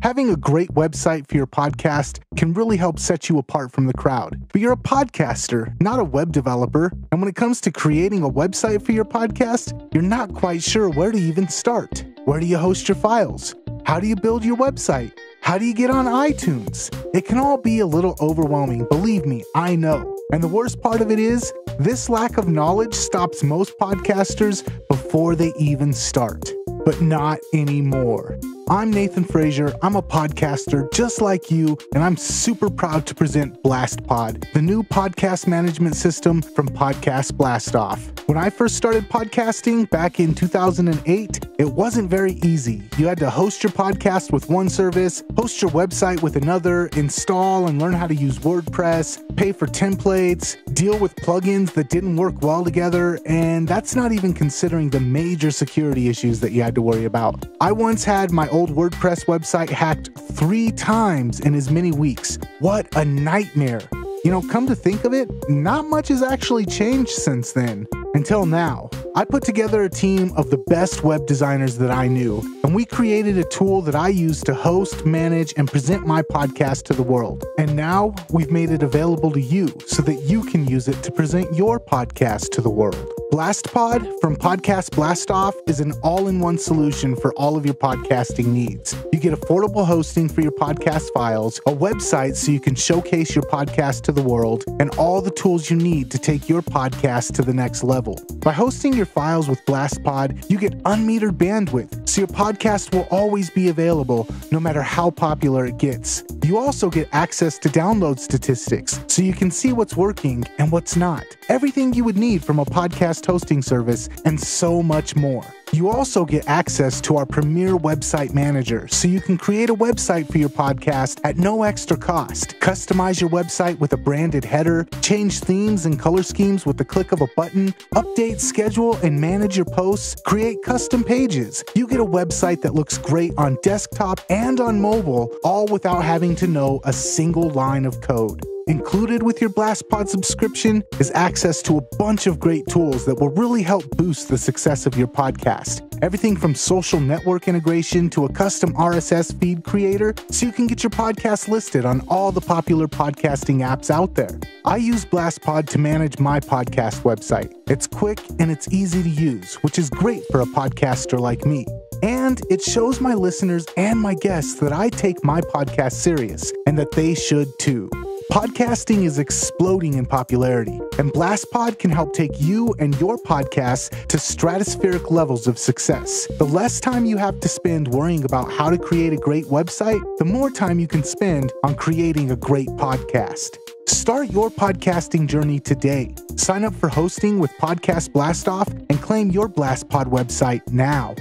Having a great website for your podcast can really help set you apart from the crowd. But you're a podcaster, not a web developer. And when it comes to creating a website for your podcast, you're not quite sure where to even start. Where do you host your files? How do you build your website? How do you get on iTunes? It can all be a little overwhelming, believe me, I know. And the worst part of it is, this lack of knowledge stops most podcasters before they even start. But not anymore. I'm Nathan Frazier, I'm a podcaster just like you, and I'm super proud to present BlastPod, the new podcast management system from Blastoff. When I first started podcasting back in 2008, it wasn't very easy. You had to host your podcast with one service, host your website with another, install and learn how to use WordPress, pay for templates, deal with plugins that didn't work well together, and that's not even considering the major security issues that you had to worry about. I once had my old WordPress website hacked 3 times in as many weeks. What a nightmare. You know, come to think of it, not much has actually changed since then. Until now. I put together a team of the best web designers that I knew, and we created a tool that I use to host, manage, and present my podcast to the world. And now we've made it available to you so that you can use it to present your podcast to the world. BlastPod from Blastoff is an all-in-one solution for all of your podcasting needs. You get affordable hosting for your podcast files, a website so you can showcase your podcast to the world, and all the tools you need to take your podcast to the next level. By hosting your files with BlastPod, you get unmetered bandwidth, so your podcast will always be available no matter how popular it gets. You also get access to download statistics, so you can see what's working and what's not. Everything you would need from a podcast hosting service, and so much more. You also get access to our premier website manager, so you can create a website for your podcast at no extra cost. Customize your website with a branded header, change themes and color schemes with the click of a button, update, schedule, and manage your posts, create custom pages. You get a website that looks great on desktop and on mobile, all without having to know a single line of code. Included with your BlastPod subscription is access to a bunch of great tools that will really help boost the success of your podcast. Everything from social network integration to a custom RSS feed creator so you can get your podcast listed on all the popular podcasting apps out there. I use BlastPod to manage my podcast website. It's quick and it's easy to use, which is great for a podcaster like me. And it shows my listeners and my guests that I take my podcast serious and that they should too. Podcasting is exploding in popularity, and BlastPod can help take you and your podcast to stratospheric levels of success. The less time you have to spend worrying about how to create a great website, the more time you can spend on creating a great podcast. Start your podcasting journey today. Sign up for hosting with Blastoff and claim your BlastPod website now.